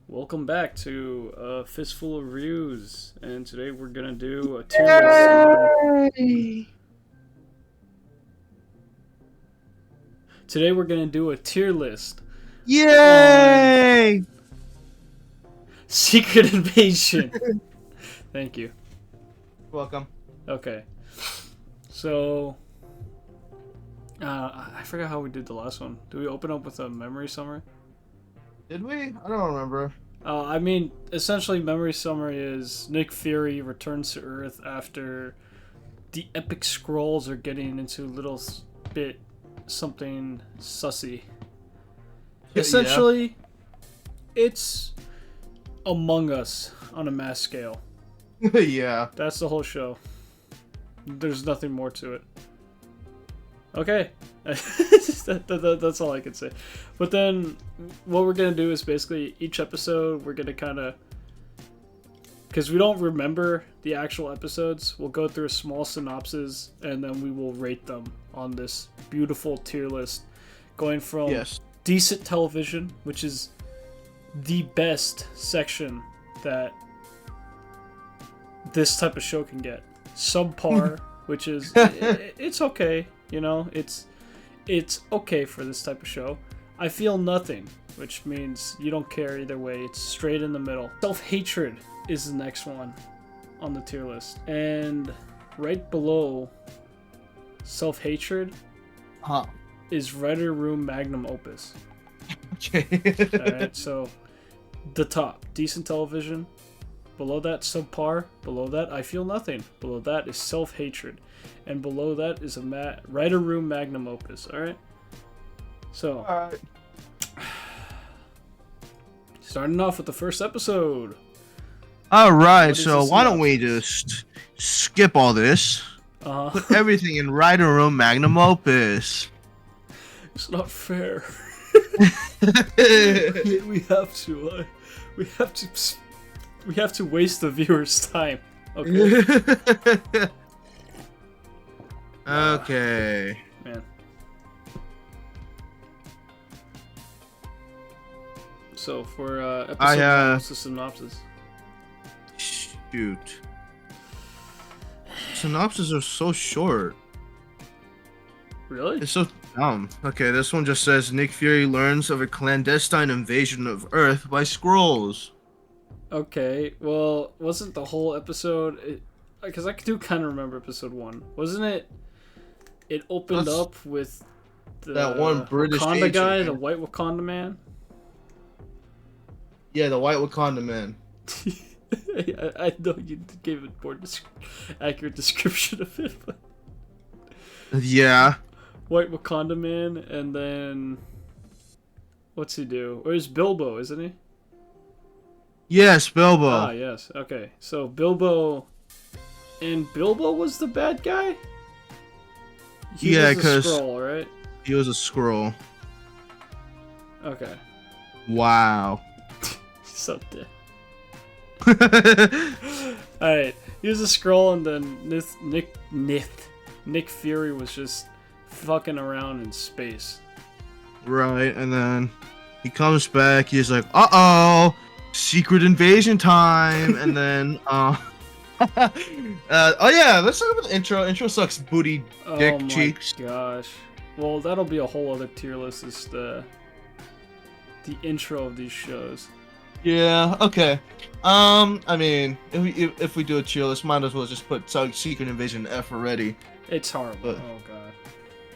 Welcome back to Fistful of Reviews, and today we're gonna do a tier list. Yay! Today we're gonna do a tier list Yay! on Secret Invasion. Thank you. Welcome. Okay, so I forgot how we did the last one. Do we open up with a memory summary? Did we? I don't remember. Essentially, memory summary is Nick Fury returns to Earth after the epic scrolls are getting into a little bit something sussy. Essentially, it's Among Us on a mass scale. Yeah. That's the whole show. There's nothing more to it. Okay. That's all I can say. But then what we're going to do is basically each episode we're going to kind of, because we don't remember the actual episodes, we'll go through a small synopsis and then we will rate them on this beautiful tier list, going from decent television, which is the best section that this type of show can get, subpar, which is it's okay, you know, it's okay for this type of show. I feel nothing, which means you don't care either way. It's straight in the middle. Self-hatred is the next one on the tier list. And right below self-hatred is Writer Room Magnum Opus. Okay. Alright, so the top, decent television. Below that, subpar. Below that, I feel nothing. Below that is self-hatred. And below that is a Writer Room Magnum Opus. Alright? So, starting off with the first episode. Alright, so why don't we just skip all this? Put everything in Writer Room Magnum Opus. It's not fair. we have to waste the viewer's time. Okay. Okay. Man. So for episode one, what's the synopsis? Shoot. Synopses are so short. Really? It's so dumb. Okay, this one just says Nick Fury learns of a clandestine invasion of Earth by Skrulls. Okay, well, wasn't the whole episode... Because I do kind of remember episode 1. Wasn't it... It opened up with that one British Wakanda agent, guy, man. the white Wakanda man? Yeah, the white Wakanda man. I know you gave a more accurate description of it, but... Yeah. White Wakanda man, and then... What's he do? Or he's Bilbo, isn't he? Yes, Bilbo. Ah, yes. Okay, so Bilbo... And Bilbo was the bad guy? He was a Skrull, right? He was a Skrull. Okay. Wow. So dead. Alright, he was a Skrull, and then Nick Fury was just fucking around in space. Right, and then he comes back, he's like, uh-oh, secret invasion time, and then, oh yeah, let's talk about the intro. Intro sucks booty, dick, cheeks. Oh my gosh. Well, that'll be a whole other tier list, is the intro of these shows. Yeah, okay. I mean, if we do a tier list, might as well just put Secret Invasion F already. It's horrible. But, oh god.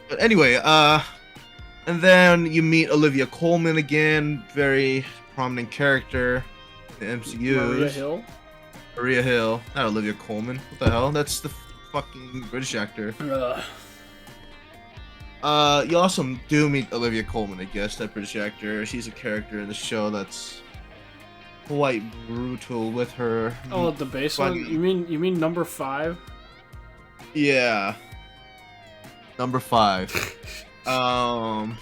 But anyway, and then you meet Olivia Colman again, very prominent character in the MCU. Maria Hill, not Olivia Colman. What the hell? That's the fucking British actor. You also do meet Olivia Colman, I guess, that British actor. She's a character in the show that's quite brutal with her. Oh, the base one? You mean number 5? Yeah. Number 5. I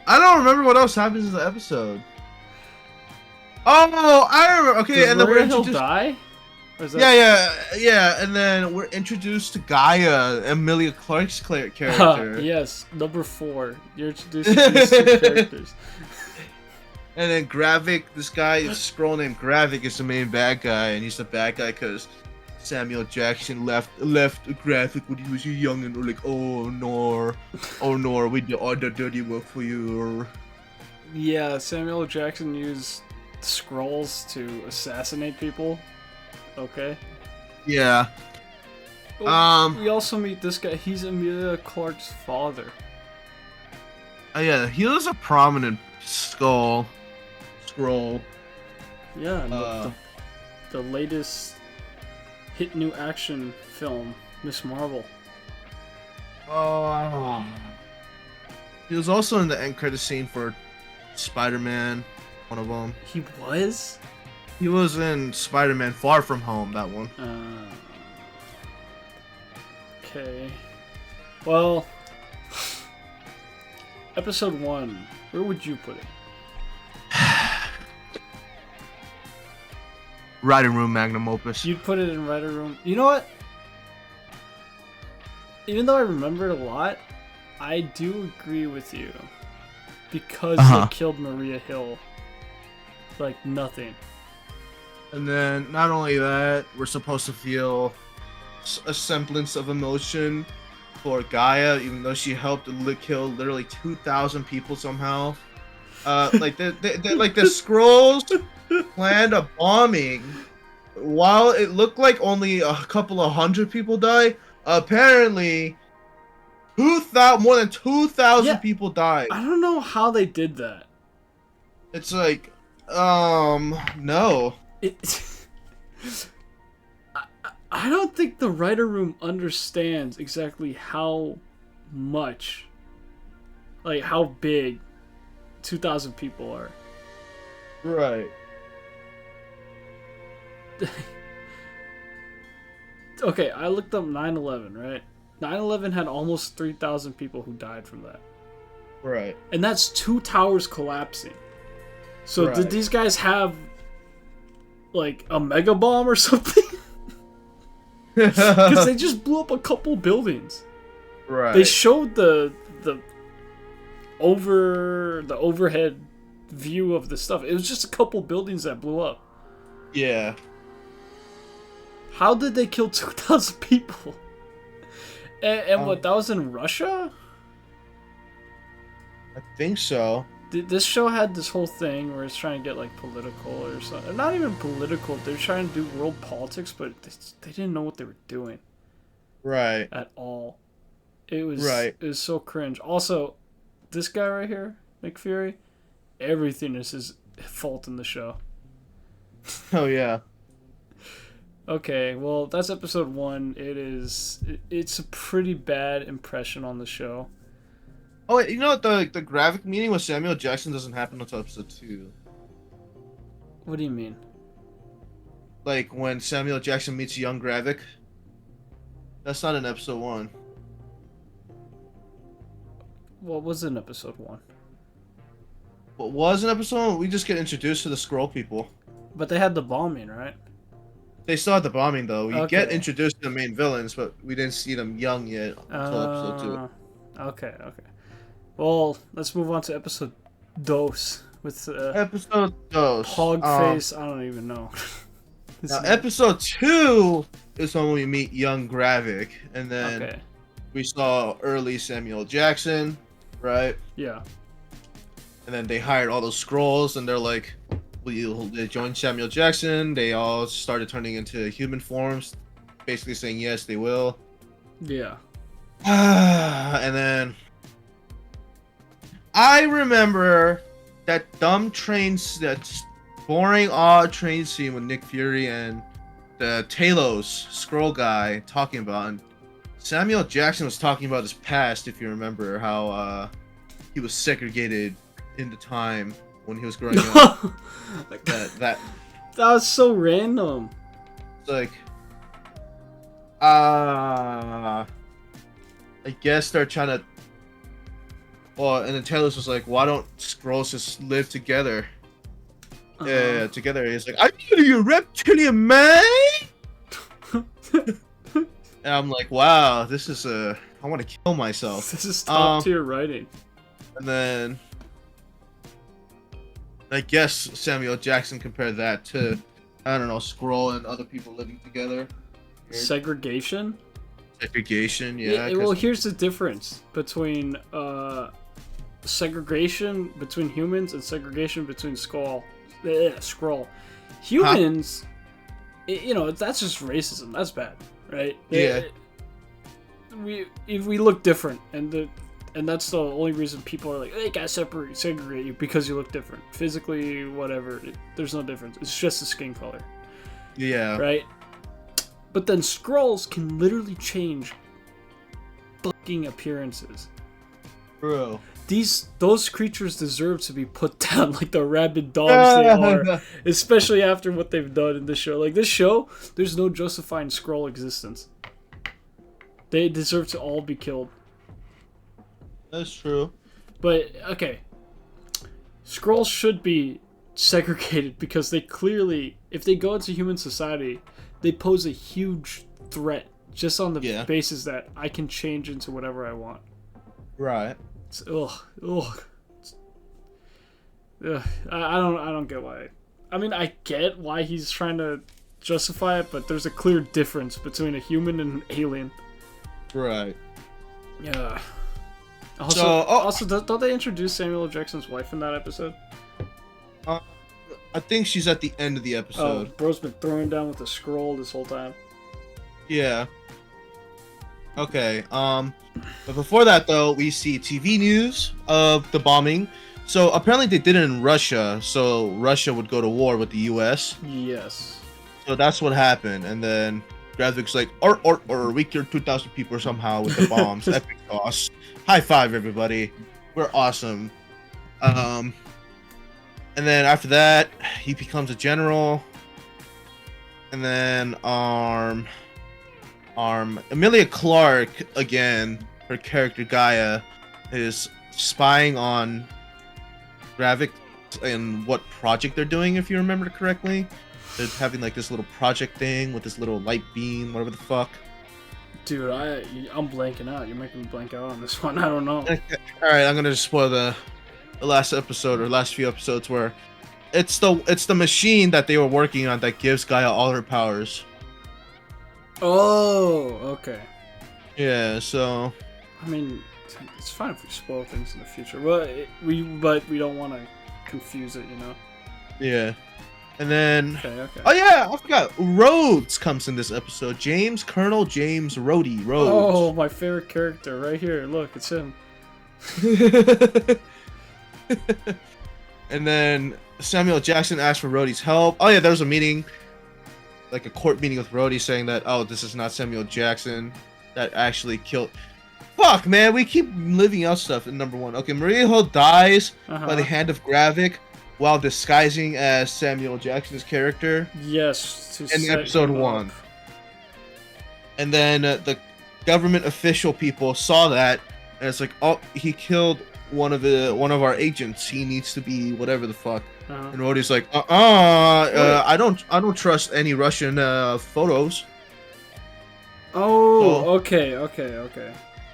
don't remember what else happens in the episode. Oh, I remember. Okay, Does and then Maria Hill die? Yeah, and then we're introduced to Gaia, Emilia Clarke's character. Yes, number 4. You're introduced to these two characters. And then Gravik, this guy, this scroll named Gravik, is the main bad guy, and he's the bad guy because Samuel Jackson left Gravik when he was young, and we're like, oh no, we did all the dirty work for you. Yeah, Samuel Jackson used scrolls to assassinate people. Okay. Yeah. We also meet this guy. He's Emilia Clarke's father. Oh yeah, he was a prominent scroll. Yeah, and the latest hit new action film, Miss Marvel. Oh. He was also in the end credit scene for Spider-Man, one of them. He was? He was in Spider-Man Far From Home, that one. Okay. Well, episode 1, where would you put it? Writing room magnum opus. You'd put it in writer room. You know what? Even though I remember it a lot, I do agree with you. Because they killed Maria Hill. Like nothing. And then, not only that, we're supposed to feel a semblance of emotion for Gaia, even though she helped kill literally 2,000 people somehow. Like the Skrulls planned a bombing. While it looked like only a couple of hundred people died, apparently more than 2,000 people died. I don't know how they did that. It's like, no. I don't think the writer room understands exactly how much, like how big 2,000 people are. Right. Okay, I looked up 9/11, right? 9/11 had almost 3,000 people who died from that. Right. And that's 2 towers collapsing. So did these guys have like a mega bomb or something? Because they just blew up a couple buildings. Right. They showed the overhead view of the stuff. It was just a couple buildings that blew up. Yeah. How did they kill 2,000 people? And what, that was in Russia? I think so. This show had this whole thing where it's trying to get like political or something. Not even political. They're trying to do world politics, but they didn't know what they were doing. Right. At all. It was right. It was so cringe. Also, this guy right here, Nick Fury, everything is his fault in the show. Oh yeah. Okay, well that's episode 1. It's a pretty bad impression on the show. Oh wait, you know what, the Gravik meeting with Samuel Jackson doesn't happen until episode 2. What do you mean? Like when Samuel Jackson meets young Gravik. That's not in episode 1. What was in episode 1? What was in episode 1? We just get introduced to the Skrull people. But they had the bombing, right? They still had the bombing though. We get introduced to the main villains, but we didn't see them young yet until episode 2. Okay. Well, let's move on to episode 2 with episode 2. Hogface. I don't even know. Now, episode 2 is when we meet young Gravik, and then we saw early Samuel Jackson, right? Yeah. And then they hired all those Skrulls, and they're like, they joined Samuel Jackson. They all started turning into human forms, basically saying yes, they will. Yeah. And then I remember that that boring, odd train scene with Nick Fury and the Talos Skrull guy talking about. And Samuel Jackson was talking about his past, if you remember, how he was segregated in the time when he was growing up. that was so random. It's like, I guess they're trying to. Well, and then Talos was like, "Why don't Skrulls just live together?" Yeah, together. He's like, "Are you a reptilian man?" And I'm like, "Wow, this is I want to kill myself." This is top tier writing. And then I guess Samuel Jackson compared that to, I don't know, Skrull and other people living together. Weird. Segregation? Segregation, yeah. Well, here's the difference between segregation between humans and segregation between Skrull. Humans, that's just racism. That's bad, right? Yeah. We look different, and that's the only reason people are like, they gotta segregate you because you look different. Physically, whatever. There's no difference. It's just the skin color. Yeah. Right? But then Skrulls can literally change fucking appearances. Bro. Those creatures deserve to be put down like the rabid dogs they are. Especially after what they've done in this show. Like, this show, there's no justifying Skrull existence. They deserve to all be killed. That's true. But, okay. Skrulls should be segregated because they clearly, if they go into human society, they pose a huge threat just on the basis that I can change into whatever I want. Right. It's, I don't get why. I mean, I get why he's trying to justify it, but there's a clear difference between a human and an alien. Right. Yeah. Also, don't they introduce Samuel L. Jackson's wife in that episode? I think she's at the end of the episode. Oh, bro's been throwing down with a Skrull this whole time. Yeah. Okay. But before that, though, we see TV news of the bombing. So apparently they did it in Russia, so Russia would go to war with the U.S. Yes. So that's what happened, and then Gravik's like, we killed 2,000 people somehow with the bombs. Epic sauce. High five, everybody. We're awesome. And then after that, he becomes a general. And then Emilia Clarke, again, her character Gaia, is spying on Gravik and what project they're doing, if you remember correctly. They're having like this little project thing with this little light beam, whatever the fuck. Dude, I'm blanking out. You're making me blank out on this one. I don't know. Alright, I'm gonna just spoil the last episode or last few episodes where it's the machine that they were working on that gives Gaia all her powers. Oh, okay. Yeah, so I mean, it's fine if we spoil things in the future, but we don't want to confuse it, you know. Yeah. And then okay. Oh yeah, I forgot. Rhodes comes in this episode. Colonel James Rhodey. Rhodes. Oh, my favorite character right here. Look, it's him. And then Samuel Jackson asked for Rhodey's help. Oh yeah, there was a meeting, like a court meeting with Rhodey saying that, oh, this is not Samuel Jackson that actually killed. Fuck, man, we keep living out stuff in number one. Okay, Maria Hill dies by the hand of Gravik while disguising as Samuel Jackson's character. Yes, in episode 1. And then the government official people saw that, and it's like, oh, he killed one of our agents. He needs to be whatever the fuck. And Rhodey's like, I don't trust any Russian photos. Oh, so, okay.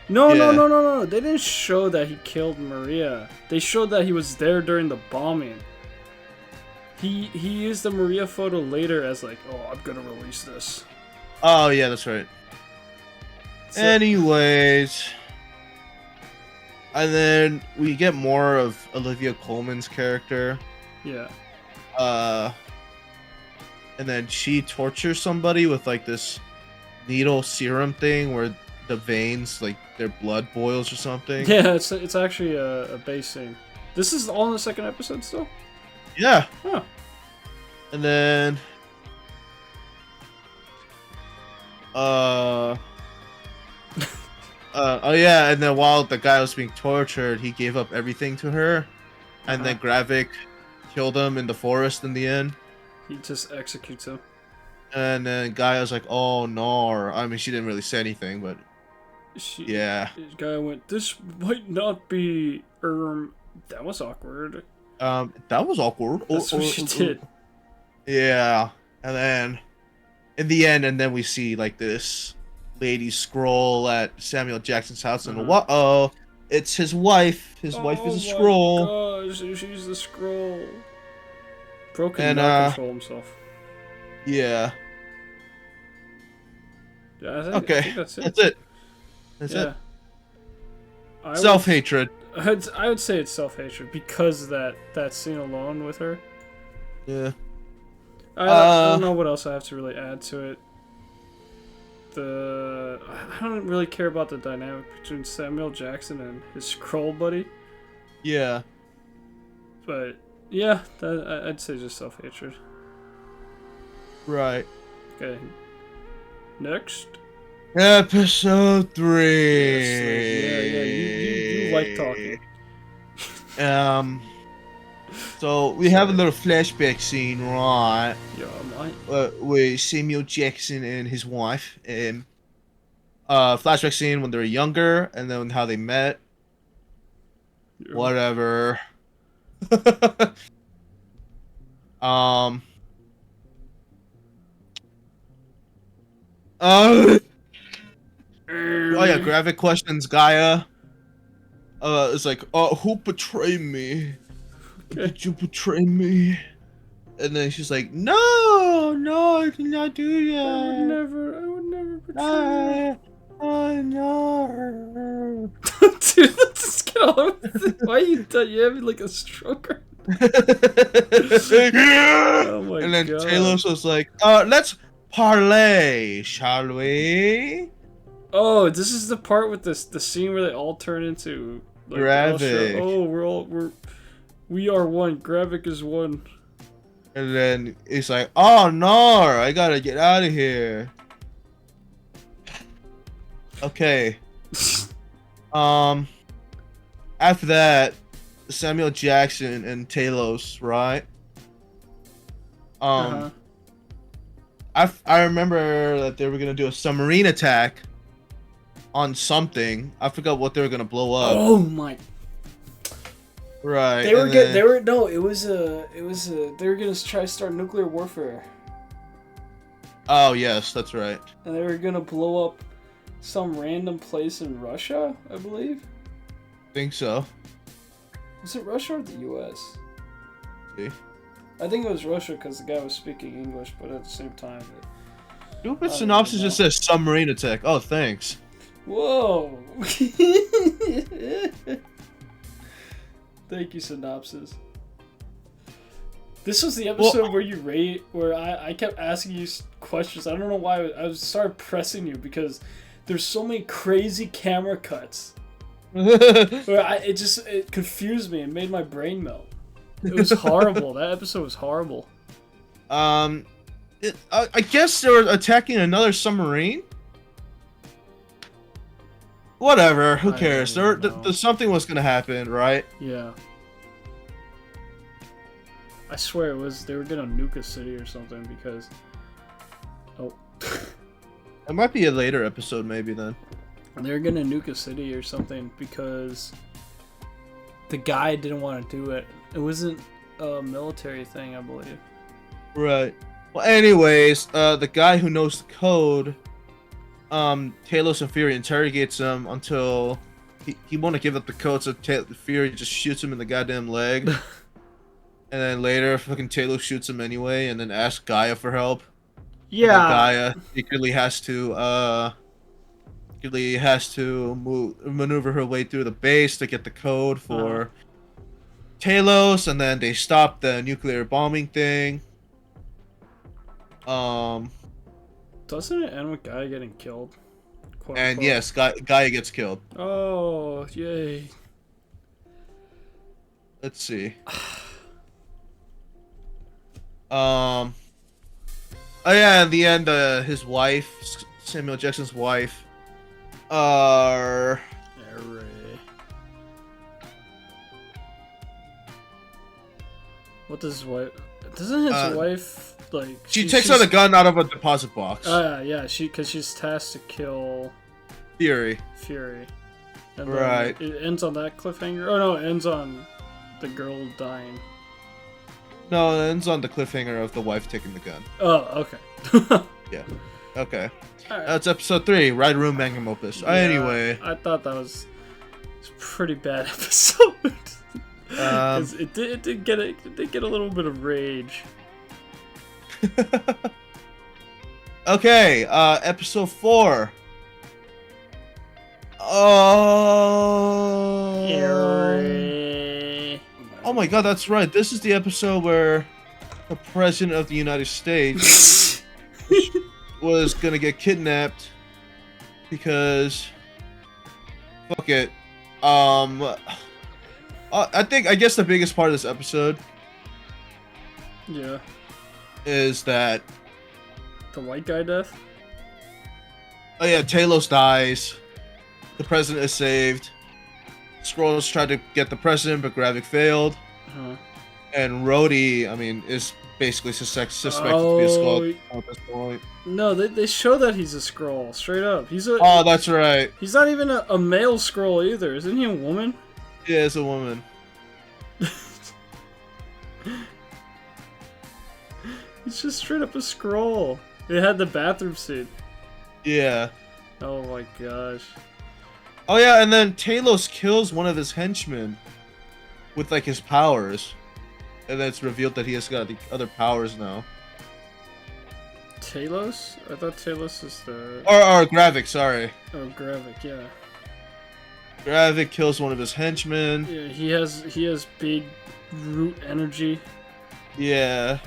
No. They didn't show that he killed Maria. They showed that he was there during the bombing. He used the Maria photo later as like, oh, I'm gonna release this. Oh yeah, that's right. So, anyways, and then we get more of Olivia Colman's character. Yeah. And then she tortures somebody with like this needle serum thing where the veins, like their blood boils or something. Yeah, it's actually a base scene. This is all in the second episode still? Yeah. Huh. And then oh yeah, and then while the guy was being tortured, he gave up everything to her, and then Gravik killed him in the forest in the end. He just executes him. And then Gaia's like, oh no. I mean, she didn't really say anything, but yeah. Gaia went, this might not be that was awkward. That was awkward. That's what she did. Yeah. And then in the end, and then we see like this lady Skrull at Samuel Jackson's house, and it's his wife. His wife is a Skrull. Oh my gosh, she's the Skrull. Bro can not control himself. Yeah. Yeah, I think that's it. That's it. That's it. Self-hatred. I would say it's self-hatred because of that scene alone with her. Yeah. I don't know what else I have to really add to it. I don't really care about the dynamic between Samuel Jackson and his Skrull buddy. Yeah. But yeah, I'd say just self-hatred. Right. Okay. Next. Episode 3. Yes, you like talking. So we have a little flashback scene, right? Yeah, mate. With Samuel Jackson and his wife. Flashback scene when they were younger, and then how they met. Yeah. Whatever. Oh yeah, graphic questions Gaia. It's like, who betrayed me? Okay. Did you betray me? And then she's like, no, I did not do that. I would never betray you. I know. Dude, let's get on with it. Why are you having like a stroke? Oh my god. And then Talos was like, let's parlay, shall we? Oh, this is the part with the scene where they all turn into like, Gravik. We are one. Gravik is one. And then he's like, oh no, I gotta get out of here. Okay. After that, Samuel Jackson and Talos, right? I remember that they were gonna do a submarine attack on something. I forgot what they were gonna blow up. Oh my. Right. They were they were gonna try to start nuclear warfare. Oh yes, that's right. And they were gonna blow up some random place in Russia, I believe. Think so. Was it Russia or the U.S.? See? I think it was Russia because the guy was speaking English, but at the same time. Stupid synopsis just says submarine attack. Oh, thanks. Whoa. Thank you, synopsis. This was the episode where I kept asking you questions. I don't know why I started pressing you because there's so many crazy camera cuts. It confused me and made my brain melt. It was horrible. That episode was horrible. I guess they were attacking another submarine. Whatever. Who cares? Something was gonna happen, right? Yeah. I swear they were gonna nuke a city or something because. Oh. It might be a later episode, maybe then. They were gonna nuke a city or something because the guy didn't want to do it. It wasn't a military thing, I believe. Right. Well, anyways, the guy who knows the code, Talos and Fury interrogates him until he won't give up the code, so Fury just shoots him in the goddamn leg. And then later, fucking Talos shoots him anyway, and then asks Gaia for help. Yeah. And Gaia secretly has to maneuver her way through the base to get the code for Talos, and then they stop the nuclear bombing thing. Doesn't it end with Gaia getting killed? Quote, and unquote. Yes, Gaia gets killed. Oh, yay. Let's see. Oh yeah, in the end, his wife, Samuel Jackson's wife, what does his wife? Doesn't his wife like? She takes out a gun out of a deposit box. Yeah, because she's tasked to kill Fury. And right. It ends on that cliffhanger. Oh no, it ends on the girl dying. No, it ends on the cliffhanger of the wife taking the gun. Oh, okay. Yeah. Okay. Right. That's episode 3, Ride Room Magnum Opus. Yeah, anyway. I thought that was a pretty bad episode. Because it did get a little bit of rage. Okay, episode 4. Oh my god, that's right. This is the episode where the President of the United States was gonna get kidnapped because fuck it. I guess the biggest part of this episode is that the white guy death? Oh yeah, Talos dies. The president is saved. Skrulls tried to get the president, but Gravik failed. And Rhodey, is basically suspected to be a Skrull at this point. No, they show that he's a Skrull, straight up. Oh, that's right. He's not even a male Skrull either. Isn't he a woman? Yeah, it's a woman. He's just straight up a Skrull. They had the bathroom suit. Yeah. Oh my gosh. Oh yeah, and then Talos kills one of his henchmen with like his powers. And then it's revealed that he has got the other powers now. Talos? I thought Talos is the... Or Gravik, sorry. Oh, Gravik, yeah. Gravik kills one of his henchmen. Yeah, he has big root energy. Yeah.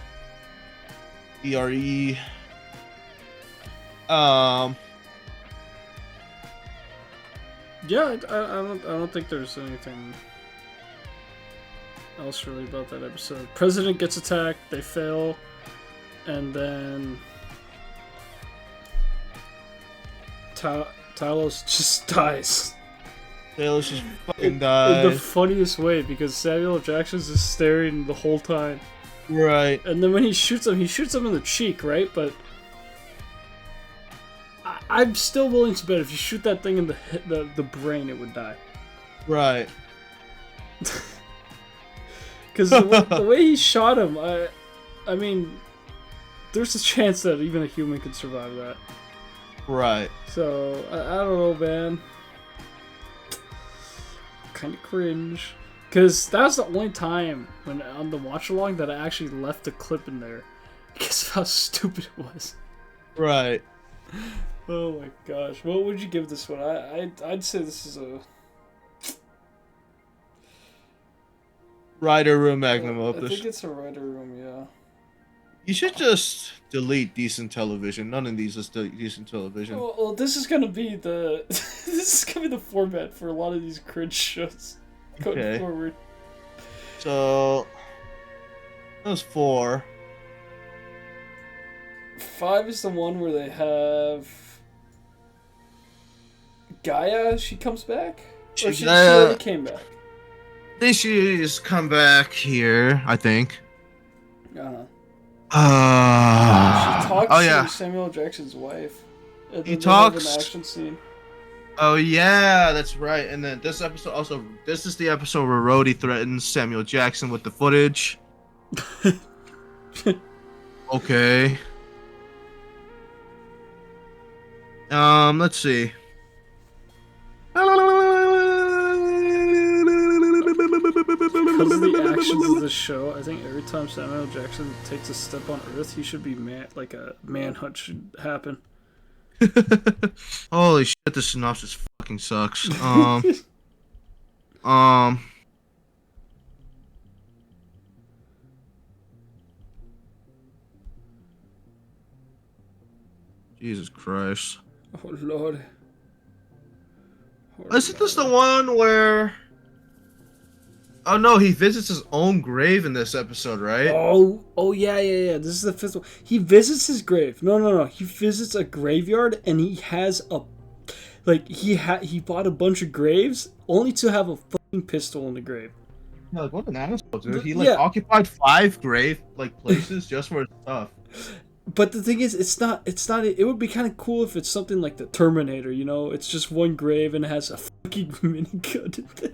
ERE. Yeah, I don't think there's anything else really about that episode. President gets attacked, they fail, and then Talos just dies. Talos just fucking dies. In the funniest way, because Samuel L. Jackson's just staring the whole time. Right. And then when he shoots him in the cheek, right? But I'm still willing to bet if you shoot that thing in the brain, it would die. Right. Because the way he shot him, I mean, there's a chance that even a human could survive that. Right. So, I don't know, man. Kind of cringe. Because that was the only time when on the watch along that I actually left a clip in there. Because of how stupid it was. Right. Oh my gosh. What would you give this one? I'd say this is a... Writer room magnum opus. I think it's a writer room, yeah. You should just delete decent television. None of these is decent television. Well, this is gonna be the format for a lot of these cringe shows going forward. So that was 4. 5 is the one where they have Gaia. She comes back, or she already came back. She's come back here, I think. She talks to Samuel L. Jackson's wife. He talks. An action scene. Oh yeah, that's right. And then this episode also. This is the episode where Rhodey threatens Samuel Jackson with the footage. Okay. Let's see. Because of the actions of the show, I think every time Samuel L. Jackson takes a step on Earth, he should be like a manhunt should happen. Holy shit, this synopsis fucking sucks. Jesus Christ. Oh Lord. Isn't this the one where... Oh no, he visits his own grave in this episode, right? Oh yeah. This is the 5th one. He visits his grave. No. He visits a graveyard and he has a... Like, he bought a bunch of graves only to have a fucking pistol in the grave. Yeah, like, what an asshole, dude. He, occupied 5 grave, places just for his stuff. But the thing is, it's not. It would be kind of cool if it's something like the Terminator, you know? It's just one grave and it has a fucking minigun in there.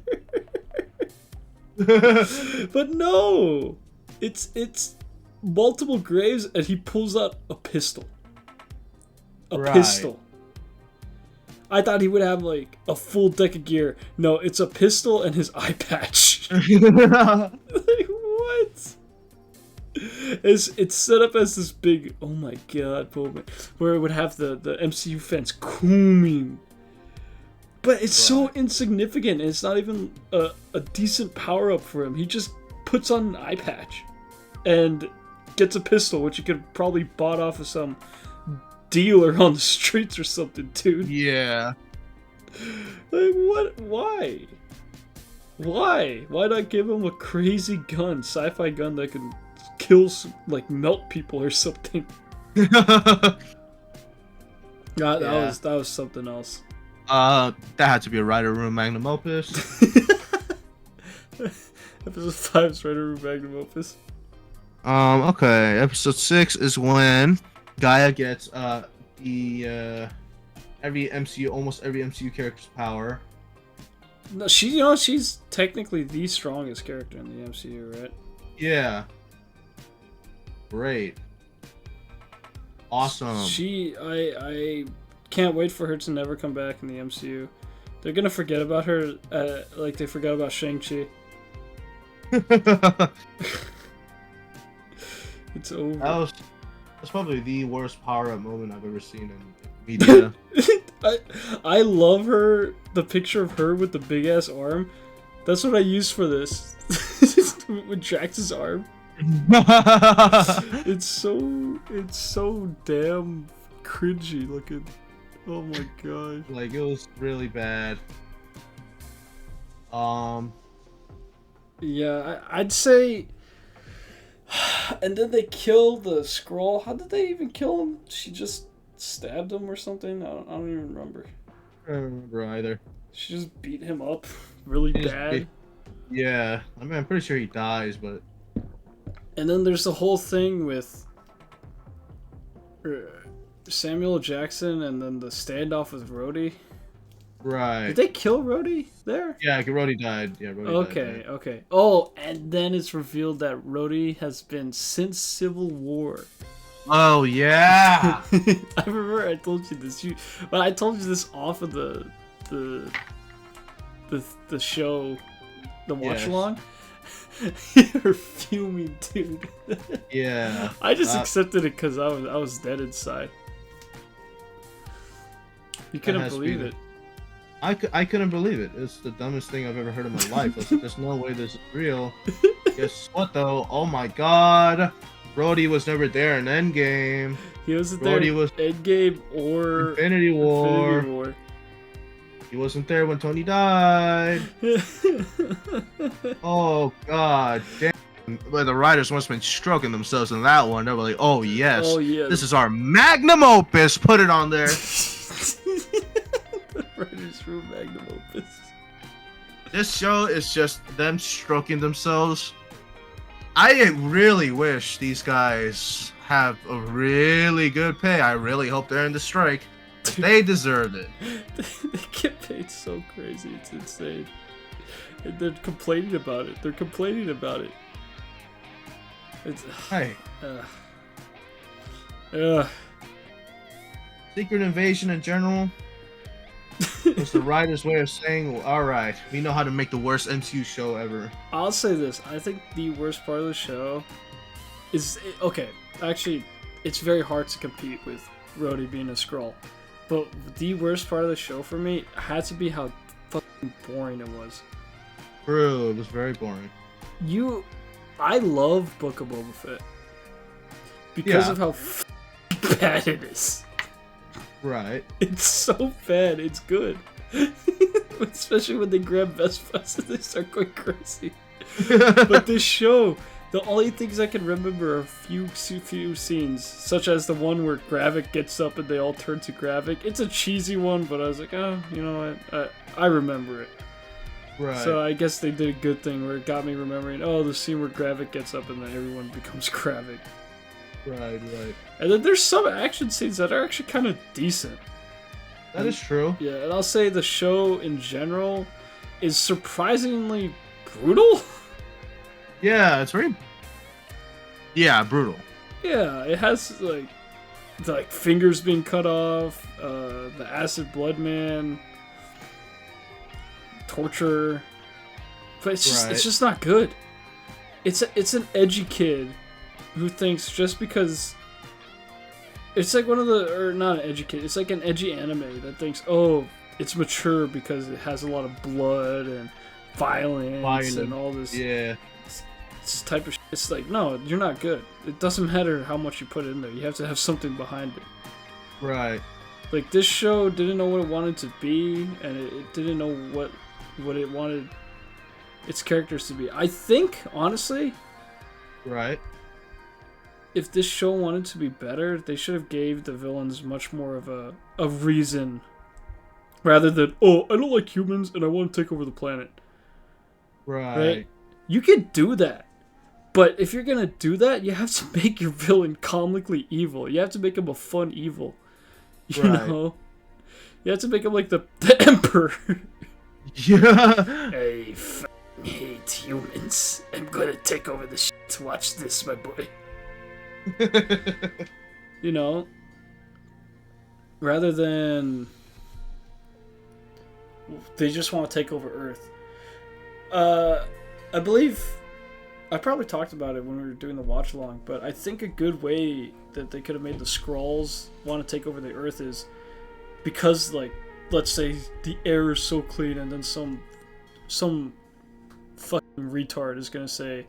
But no! It's multiple graves and he pulls out a pistol. A pistol. I thought he would have, like, a full deck of gear. No, it's a pistol and his eye patch. Like, what? It's set up as this big, oh my god moment, where it would have the MCU fans cooming. But it's so insignificant, and it's not even a decent power-up for him. He just puts on an eye patch and gets a pistol, which you could probably bought off of some dealer on the streets or something, dude. Yeah. Like, what? Why? Why not give him a crazy gun, sci-fi gun that can kill, like, melt people or something? That was something else. That had to be a writer room magnum opus. Episode 5 is writer room magnum opus. Okay. Episode 6 is when Gaia gets almost every MCU character's power. No, she's technically the strongest character in the MCU, right? Yeah. Great. Awesome. I can't wait for her to never come back in the MCU. They're gonna forget about her, like they forgot about Shang-Chi. It's over. That's probably the worst power-up moment I've ever seen in media. I love her. The picture of her with the big ass arm. That's what I used for this. With Drax's arm. It's so damn cringy looking. Oh my god. Like, it was really bad. Yeah, I'd say. And then they kill the Skrull. How did they even kill him? She just stabbed him or something? I don't even remember. I don't remember either. She just beat him up really bad. Yeah, I mean, I'm pretty sure he dies, but. And then there's the whole thing with Samuel Jackson and then the standoff with Rhodey. Right. Did they kill Rhodey there? Yeah, Rhodey died. Yeah, Rhodey died. Okay. Oh, and then it's revealed that Rhodey has been since Civil War. Oh, yeah! I remember I told you this. But I told you this off of the show, the watch along. You're fuming, dude. Yeah. I just accepted it because I was dead inside. You couldn't believe it. I couldn't believe it. It's the dumbest thing I've ever heard in my life. I was like, there's no way this is real. Guess what, though? Oh my god. Rhodey was never there in Endgame. He wasn't there in Endgame or Infinity War. He wasn't there when Tony died. Oh god damn. But the writers must have been stroking themselves in that one. They were like, oh yes, this is our magnum opus. Put it on there. The writers' room magnum opus. This show is just them stroking themselves. I really wish these guys have a really good pay. I really hope they're in the strike. They deserve it. They get paid so crazy. It's insane. And they're complaining about it. It's... Hey. Yeah. Secret Invasion in general was the writer's way of saying, well, alright, we know how to make the worst MCU show ever. I'll say this. I think the worst part of the show is... Okay, actually, it's very hard to compete with Rhodey being a Skrull. But the worst part of the show for me had to be how fucking boring it was. True, it was very boring. I love Book of Boba Fett. Because of how bad it is. Right. It's so bad, it's good. Especially when they grab Vespas and they start going crazy. But this show, the only things I can remember are a few scenes, such as the one where Gravik gets up and they all turn to Gravik. It's a cheesy one, but I was like, oh, you know what? I remember it. Right. So I guess they did a good thing where it got me remembering, oh, the scene where Gravik gets up and then everyone becomes Gravik. Right. And then there's some action scenes that are actually kind of decent. That is true. Yeah, and I'll say the show in general is surprisingly brutal. Yeah, it's very... Yeah, brutal. Yeah, it has, like fingers being cut off, the acid blood man, torture, But it's just not good. It's an edgy kid who thinks just because it's like not an edgy kid. It's like an edgy anime that thinks, oh, it's mature because it has a lot of blood and violence and all this. Yeah. This type of shit. It's like, no, you're not good. It doesn't matter how much you put in there. You have to have something behind it. Right. Like, this show didn't know what it wanted to be, and it didn't know what it wanted its characters to be. I think, honestly, right, if this show wanted to be better, they should have gave the villains much more of a reason, rather than, oh, I don't like humans and I want to take over the planet. Right? You could do that. But if you're gonna do that, you have to make your villain comically evil. You have to make him a fun evil. You know? You have to make him like the Emperor. Yeah. I f***ing hate humans. I'm gonna take over the shit. Watch this, my boy. You know? Rather than... they just want to take over Earth. I believe... I probably talked about it when we were doing the watch along, but I think a good way that they could have made the Skrulls want to take over the Earth is because, like, let's say the air is so clean, and then some fucking retard is gonna say,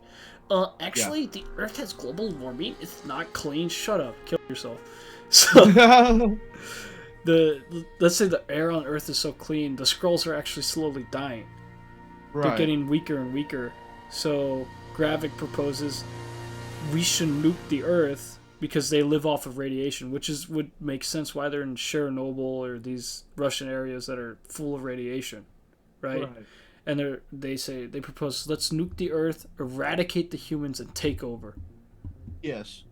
actually, the Earth has global warming. It's not clean. Shut up. Kill yourself. So let's say the air on Earth is so clean, the Skrulls are actually slowly dying. Right. They're getting weaker and weaker. So Gravik proposes we should nuke the Earth because they live off of radiation, which would make sense why they're in Chernobyl or these Russian areas that are full of radiation, right? And they propose, let's nuke the Earth, eradicate the humans, and take over. Yes.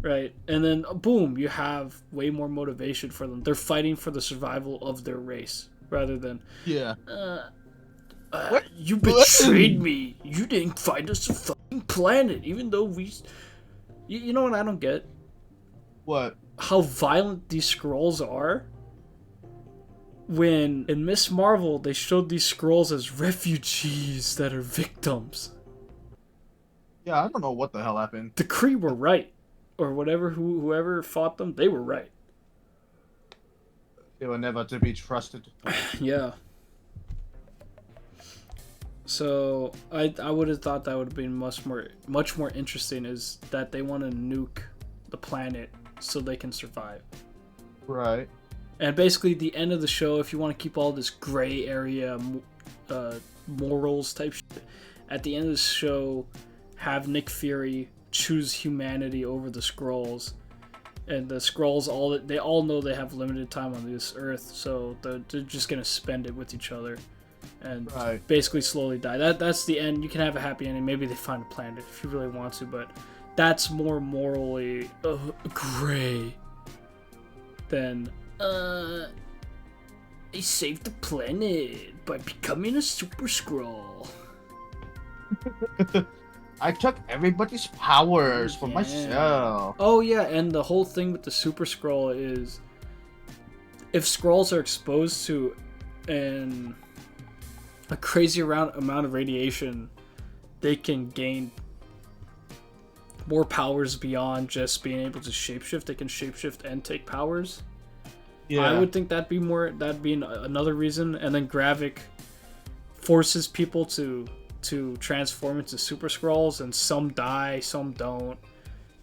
Right, and then boom, you have way more motivation for them. They're fighting for the survival of their race rather than you betrayed me. You didn't find us a fucking planet, even though we. You know what I don't get? What? How violent these Skrulls are. When in Miss Marvel they showed these Skrulls as refugees that are victims. Yeah, I don't know what the hell happened. The Kree were right, or whatever. Whoever fought them, they were right. They were never to be trusted. Yeah. So I would have thought that would have been much more interesting, is that they want to nuke the planet so they can survive. Right. And basically the end of the show, if you want to keep all this gray area morals type shit, at the end of the show, have Nick Fury choose humanity over the Skrulls. And the Skrulls they all know they have limited time on this Earth, so they're just gonna spend it with each other. And basically slowly die. That's the end. You can have a happy ending. Maybe they find a planet if you really want to, but that's more morally gray than I saved the planet by becoming a super Skrull. I took everybody's powers for myself. Oh yeah, and the whole thing with the super Skrull is if Skrulls are exposed to a crazy amount of radiation, they can gain more powers beyond just being able to shapeshift. They can shapeshift and take powers. Yeah. I would think that'd be another reason. And then Gravik forces people to transform into super Skrulls, and some die, some don't.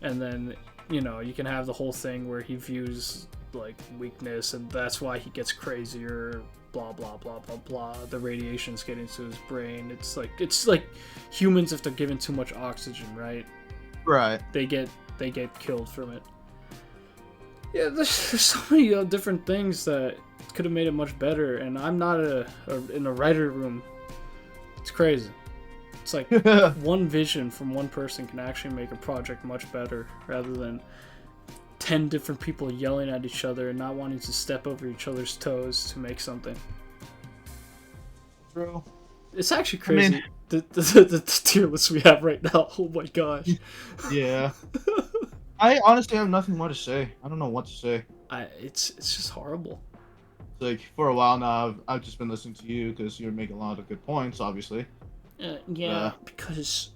And then, you can have the whole thing where he views like weakness, and that's why he gets crazier. Blah blah blah blah blah. The radiation's getting to his brain. It's like humans if they're given too much oxygen, right? Right. They get killed from it. Yeah, there's so many different things that could have made it much better, and I'm not in a writer room. It's crazy. It's like one vision from one person can actually make a project much better, rather than 10 different people yelling at each other and not wanting to step over each other's toes to make something. True. It's actually crazy. I mean, the tier list we have right now. Oh my gosh. Yeah. I honestly have nothing more to say. I don't know what to say. It's just horrible. Like, for a while now, I've just been listening to you because you're making a lot of good points, obviously. Because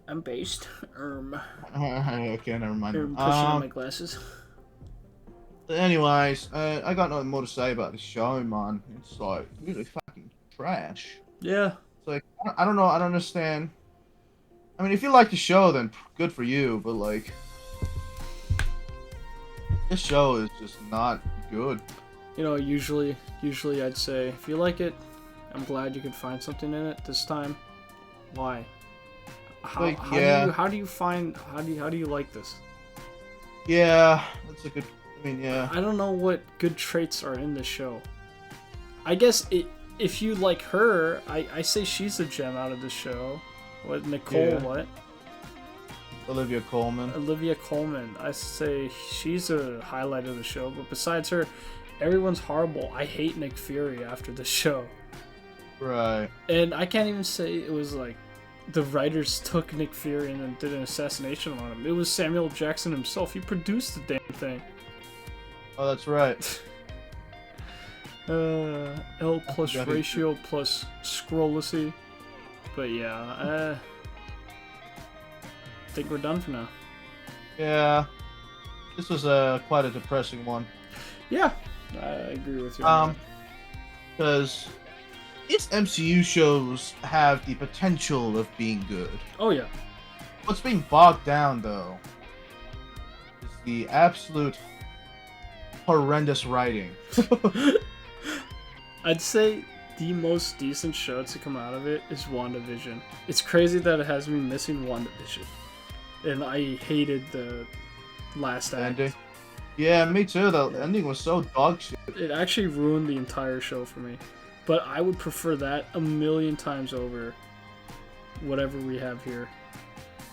I'm based. Okay, never mind. Pushing on my glasses. Anyways, I got nothing more to say about the show, man. It's like really fucking trash. Yeah. It's like I don't know. I don't understand. I mean, if you like the show, then good for you. But like, this show is just not good. You know, usually I'd say if you like it, I'm glad you could find something in it. This time, why? How do you like this? Yeah, that's a good. I mean, yeah. I don't know what good traits are in this show. I guess if you like her, I say she's a gem out of the show. What, Nicole? Yeah. What? Olivia Colman. Olivia Colman. I say she's a highlight of the show. But besides her, everyone's horrible. I hate Nick Fury after the show. Right. And I can't even say it was like the writers took Nick Fury and then did an assassination on him. It was Samuel Jackson himself. He produced the damn thing. Oh, that's right. L plus ratio plus scrollacy. But yeah, I think we're done for now. Yeah. This was quite a depressing one. Yeah, I agree with you. Because its MCU shows have the potential of being good. Oh yeah. What's being bogged down though is the absolute horrendous writing. I'd say the most decent show to come out of it is WandaVision. It's crazy that it has me missing WandaVision. And I hated the last act. Ending. Yeah, me too. The ending was so dog shit. It actually ruined the entire show for me. But I would prefer that a million times over whatever we have here.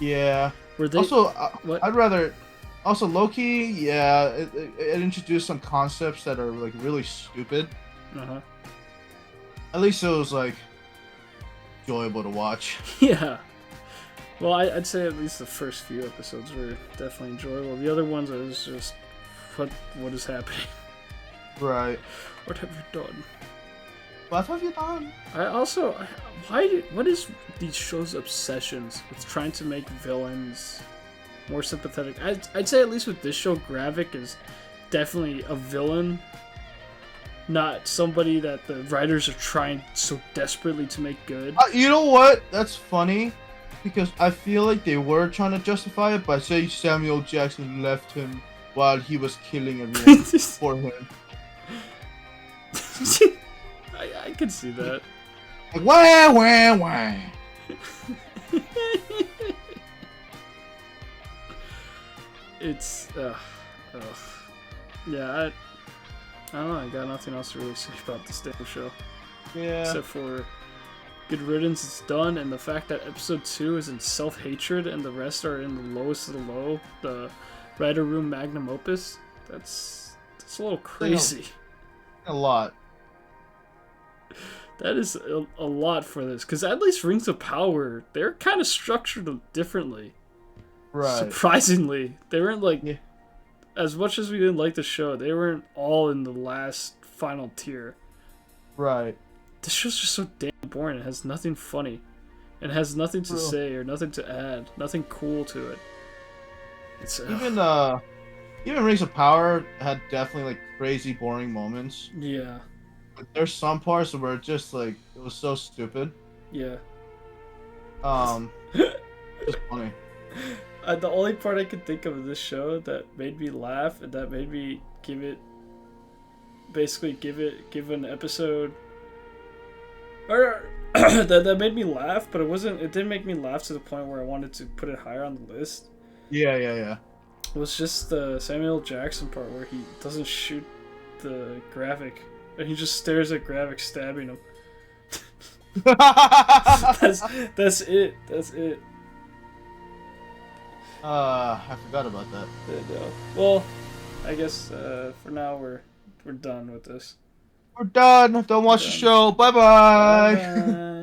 Yeah. Also, I'd rather... Also, Loki, yeah, it introduced some concepts that are, like, really stupid. Uh-huh. At least it was, like, enjoyable to watch. Yeah. Well, I'd say at least the first few episodes were definitely enjoyable. The other ones, I was just, what is happening? Right. What have you done? What have you done? What is these shows' obsessions with trying to make villains more sympathetic? I'd say at least with this show, Gravik is definitely a villain, not somebody that the writers are trying so desperately to make good. You know what? That's funny, because I feel like they were trying to justify it by saying Samuel Jackson left him while he was killing everyone for him. I can see that. Like, wah. It's yeah. I don't know. I got nothing else to really say about this damn show. Yeah. Except for good riddance. It's done, and the fact that episode 2 is in self-hatred and the rest are in the lowest of the low, the writer room magnum opus. That's a little crazy. A lot. That is a lot for this, because at least Rings of Power, they're kind of structured differently. Right. Surprisingly, they weren't like, as much as we didn't like the show, they weren't all in the last final tier. Right. This show's just so damn boring. It has nothing funny, and has nothing to say or nothing to add, nothing cool to it. It's even Rings of Power had definitely like crazy boring moments. Yeah. But there's some parts where it just like it was so stupid. Yeah. Just funny. The only part I could think of in this show that made me laugh and that made me give an episode, or that made me laugh, but it didn't make me laugh to the point where I wanted to put it higher on the list. Yeah. It was just the Samuel Jackson part where he doesn't shoot the Gravik and he just stares at Gravik stabbing him. That's it. I forgot about that. Well, I guess for now we're done with this. We're done. Don't watch the show. Bye-bye. Bye.